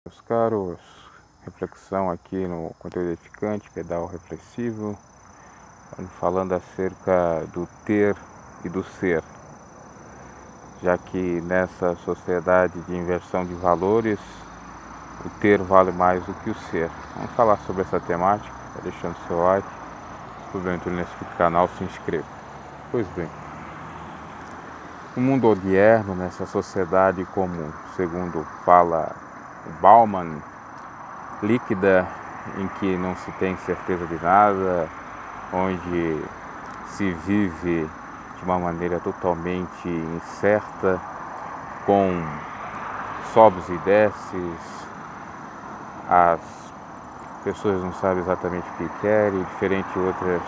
Meus caros, reflexão aqui no conteúdo edificante, pedal reflexivo, falando acerca do ter e do ser, já que nessa sociedade de inversão de valores, o ter vale mais do que o ser. Vamos falar sobre essa temática, deixando seu like, se porventura não é inscrito no canal, se inscreva. Pois bem, no mundo odierno, nessa sociedade como, segundo fala o Bauman, líquida, em que não se tem certeza de nada, onde se vive de uma maneira totalmente incerta, com sobes e desces, as pessoas não sabem exatamente o que querem, diferente de outras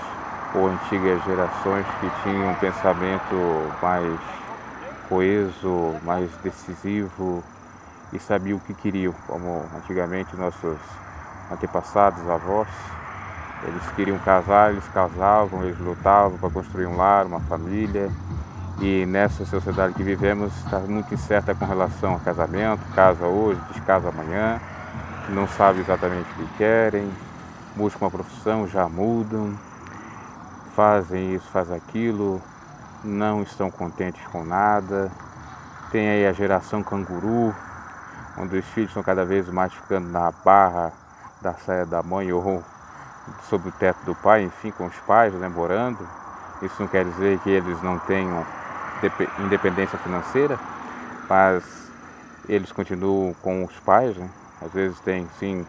ou antigas gerações que tinham um pensamento mais coeso, mais decisivo e sabiam o que queriam, como antigamente nossos antepassados, avós. Eles queriam casar, eles casavam, eles lutavam para construir um lar, uma família. E nessa sociedade que vivemos está muito incerta com relação ao casamento, casa hoje, descasa amanhã, não sabe exatamente o que querem, buscam uma profissão, já mudam, fazem isso, fazem aquilo, não estão contentes com nada. Tem aí a geração canguru, onde os filhos estão cada vez mais ficando na barra da saia da mãe ou sob o teto do pai, enfim, com os pais, né, morando. Isso não quer dizer que eles não tenham independência financeira, mas eles continuam com os pais, né? Às vezes tem, sim,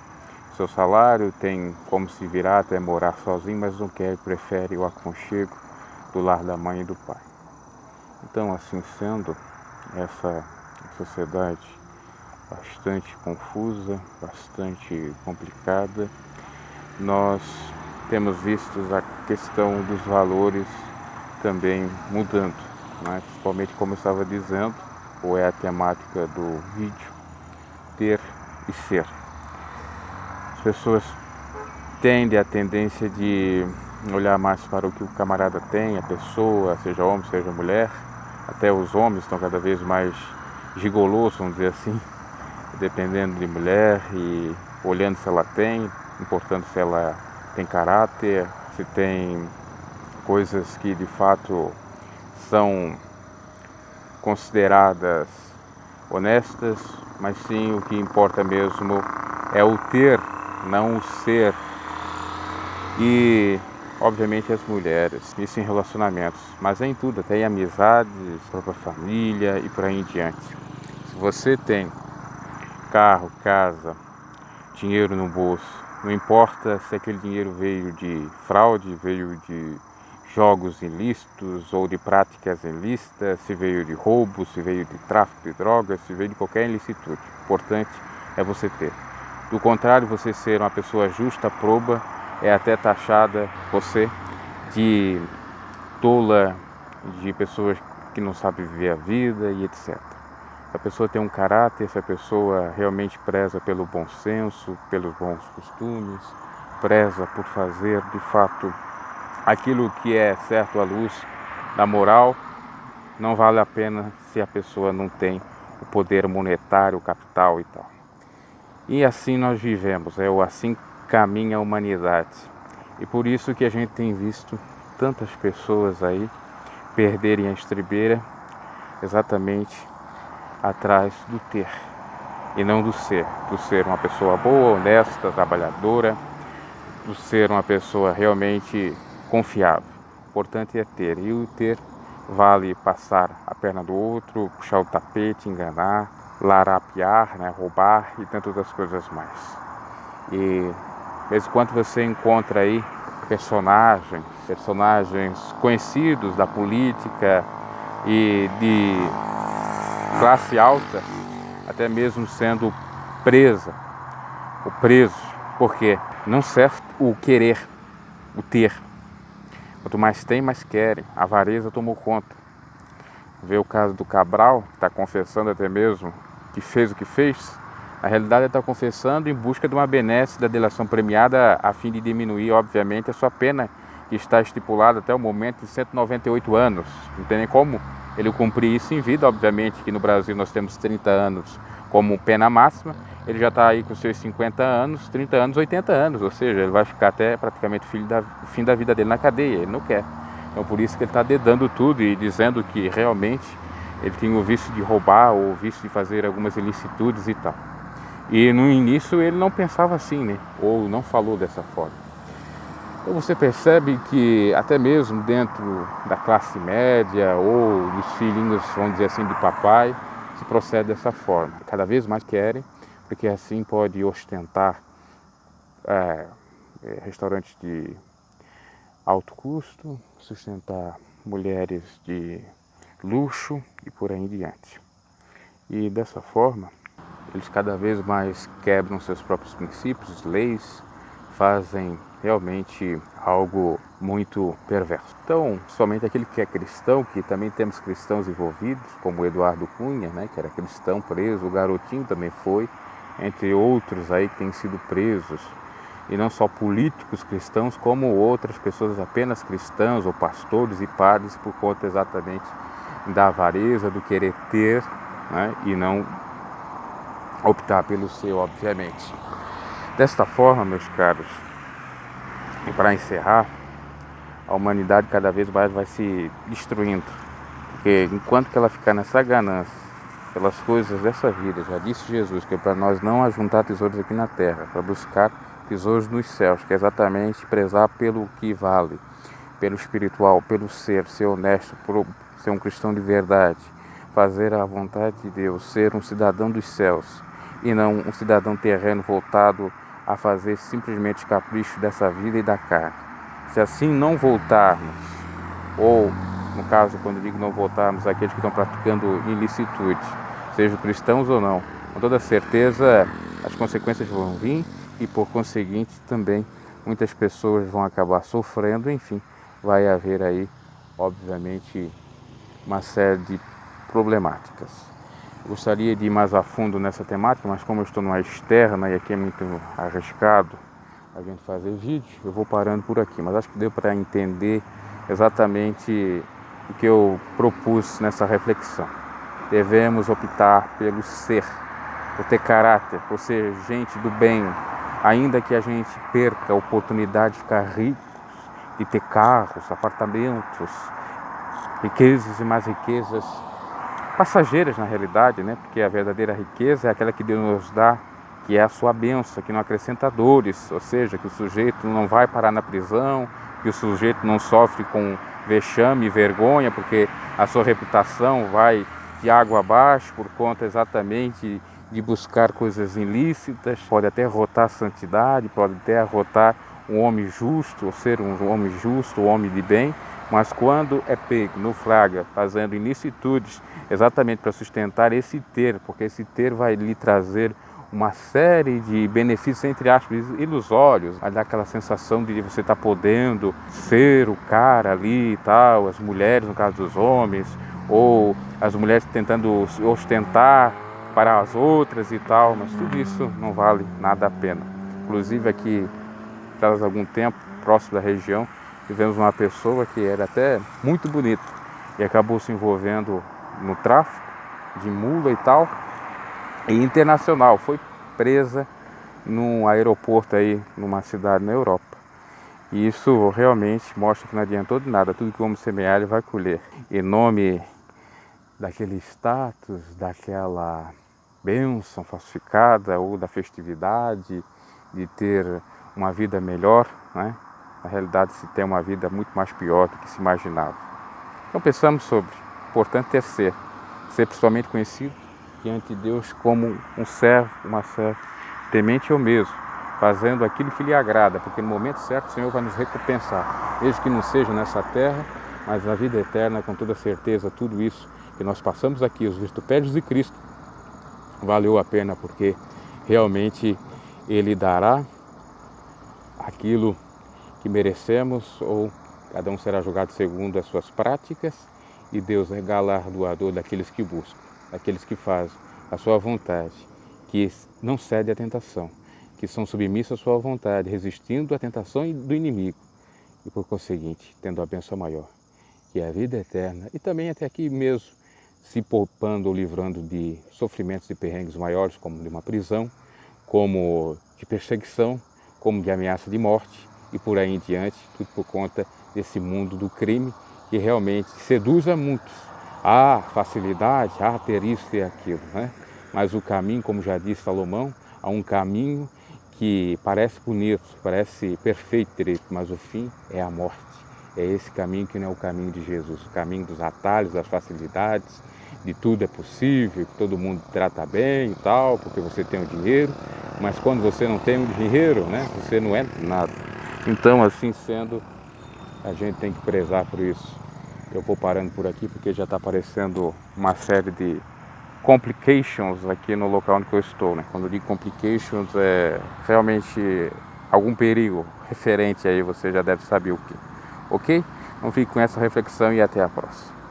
seu salário, tem como se virar até morar sozinho, mas não quer, prefere o aconchego do lar da mãe e do pai. Então, assim sendo, essa sociedade bastante confusa, bastante complicada, nós temos visto a questão dos valores também mudando, né? Principalmente, como eu estava dizendo, ou é a temática do vídeo, ter e ser. As pessoas tendem a tendência de olhar mais para o que o camarada tem, a pessoa, seja homem, seja mulher. Até os homens estão cada vez mais gigolos, vamos dizer assim, dependendo de mulher e olhando se ela tem, importando se ela tem caráter, se tem coisas que de fato são consideradas honestas, mas sim o que importa mesmo é o ter, não o ser. E obviamente as mulheres, isso em relacionamentos, mas é em tudo, até em amizades, própria família e por aí em diante. Se você tem carro, casa, dinheiro no bolso, não importa se aquele dinheiro veio de fraude, veio de jogos ilícitos ou de práticas ilícitas, se veio de roubo, se veio de tráfico de drogas, se veio de qualquer ilicitude. O importante é você ter. Do contrário, você ser uma pessoa justa, proba, é até taxada você de tola, de pessoas que não sabem viver a vida e etc. Se a pessoa tem um caráter, se a pessoa realmente preza pelo bom senso, pelos bons costumes, preza por fazer de fato aquilo que é certo à luz da moral, não vale a pena se a pessoa não tem o poder monetário, o capital e tal. E assim nós vivemos, ou assim caminha a humanidade. E por isso que a gente tem visto tantas pessoas aí perderem a estribeira exatamente atrás do ter e não do ser uma pessoa boa, honesta, trabalhadora, do ser uma pessoa realmente confiável. O importante é ter, e o ter vale passar a perna do outro, puxar o tapete, enganar, larapiar, né, roubar e tantas outras coisas mais. E de vez em quando você encontra aí personagens conhecidos da política e de classe alta, até mesmo sendo presa ou preso, porque não serve o querer, o ter. Quanto mais tem, mais querem. A avareza tomou conta. Vê o caso do Cabral, que está confessando até mesmo que fez o que fez. Na realidade, ele está confessando em busca de uma benesse da delação premiada a fim de diminuir, obviamente, a sua pena, que está estipulada até o momento de 198 anos. Não tem nem como ele cumprir isso em vida, obviamente, que no Brasil nós temos 30 anos como pena máxima, ele já está aí com seus 50 anos, 30 anos, 80 anos, ou seja, ele vai ficar até praticamente o fim da vida dele na cadeia, ele não quer. Então por isso que ele está dedando tudo e dizendo que realmente ele tem o vício de roubar ou o vício de fazer algumas ilicitudes e tal. E no início ele não pensava assim, né? Ou não falou dessa forma. Então você percebe que até mesmo dentro da classe média ou dos filhinhos, vamos dizer assim, de papai, se procede dessa forma. Cada vez mais querem, porque assim pode ostentar restaurantes de alto custo, sustentar mulheres de luxo e por aí em diante. E dessa forma, eles cada vez mais quebram seus próprios princípios, leis, fazem realmente algo muito perverso. Então, somente aquele que é cristão, que também temos cristãos envolvidos, como o Eduardo Cunha, né, que era cristão preso, o Garotinho também foi, entre outros aí que têm sido presos, e não só políticos cristãos, como outras pessoas apenas cristãs, ou pastores e padres, por conta exatamente da avareza, do querer ter, né, e não optar pelo seu, obviamente. Desta forma, meus caros, e para encerrar, a humanidade cada vez mais vai se destruindo, porque enquanto que ela ficar nessa ganância pelas coisas dessa vida, já disse Jesus, que é para nós não ajuntar tesouros aqui na terra, para buscar tesouros nos céus, que é exatamente prezar pelo que vale, pelo espiritual, pelo ser honesto, por ser um cristão de verdade, fazer a vontade de Deus, ser um cidadão dos céus e não um cidadão terreno voltado a fazer simplesmente os caprichos dessa vida e da carne. Se assim não voltarmos, ou no caso, quando eu digo não voltarmos, aqueles que estão praticando ilicitude, sejam cristãos ou não, com toda certeza as consequências vão vir e por conseguinte também muitas pessoas vão acabar sofrendo, enfim, vai haver aí, obviamente, uma série de problemáticas. Eu gostaria de ir mais a fundo nessa temática, mas como eu estou numa externa e aqui é muito arriscado a gente fazer vídeo, eu vou parando por aqui. Mas acho que deu para entender exatamente o que eu propus nessa reflexão. Devemos optar pelo ser, por ter caráter, por ser gente do bem, ainda que a gente perca a oportunidade de ficar ricos, de ter carros, apartamentos, riquezas e mais riquezas passageiras na realidade, né? Porque a verdadeira riqueza é aquela que Deus nos dá, que é a sua bênção, que não acrescenta dores, ou seja, que o sujeito não vai parar na prisão, que o sujeito não sofre com vexame e vergonha, porque a sua reputação vai de água abaixo por conta exatamente de buscar coisas ilícitas, pode até arrotar a santidade, pode até arrotar um homem justo, ou ser um homem justo, um homem de bem, mas quando é pego no flagra, fazendo ilicitudes, exatamente para sustentar esse ter, porque esse ter vai lhe trazer uma série de benefícios, entre aspas, ilusórios, vai dar aquela sensação de você estar podendo ser o cara ali e tal, as mulheres, no caso dos homens, ou as mulheres tentando ostentar para as outras e tal, mas tudo isso não vale nada a pena. Inclusive aqui, traz algum tempo, próximo da região, tivemos uma pessoa que era até muito bonita e acabou se envolvendo no tráfico de mula e tal, e internacional, foi presa num aeroporto aí, numa cidade na Europa. E isso realmente mostra que não adiantou de nada, tudo que o homem semear ele vai colher. Em nome daquele status, daquela bênção falsificada ou da festividade, de ter uma vida melhor, né? Na realidade se tem uma vida muito mais pior do que se imaginava. Então pensamos sobre, portanto, ter ser principalmente conhecido diante de Deus como um servo, uma serva, temente eu mesmo, fazendo aquilo que lhe agrada, porque no momento certo o Senhor vai nos recompensar, mesmo que não seja nessa terra, mas na vida eterna, com toda certeza, tudo isso que nós passamos aqui, os vitupérios de Cristo, valeu a pena, porque realmente Ele dará aquilo que merecemos, ou cada um será julgado segundo as suas práticas, e Deus é galardoador daqueles que buscam, daqueles que fazem a sua vontade, que não cede à tentação, que são submissos à sua vontade, resistindo à tentação do inimigo, e por conseguinte, tendo a bênção maior, que é a vida eterna, e também até aqui mesmo, se poupando ou livrando de sofrimentos e perrengues maiores, como de uma prisão, como de perseguição, como de ameaça de morte e por aí em diante, tudo por conta desse mundo do crime que realmente seduz a muitos. Há facilidade, há ter isso e aquilo, né? Mas o caminho, como já disse Salomão, há um caminho que parece bonito, parece perfeito direito, mas o fim é a morte. É esse caminho que não é o caminho de Jesus, o caminho dos atalhos, das facilidades, de tudo é possível, que todo mundo trata bem e tal, porque você tem o dinheiro, mas quando você não tem o dinheiro, né, você não é nada. Então, assim sendo, a gente tem que prezar por isso. Eu vou parando por aqui porque já está aparecendo uma série de complications aqui no local onde eu estou, né? Quando eu digo complications é realmente algum perigo referente aí, você já deve saber o que. Ok? Então fique com essa reflexão e até a próxima.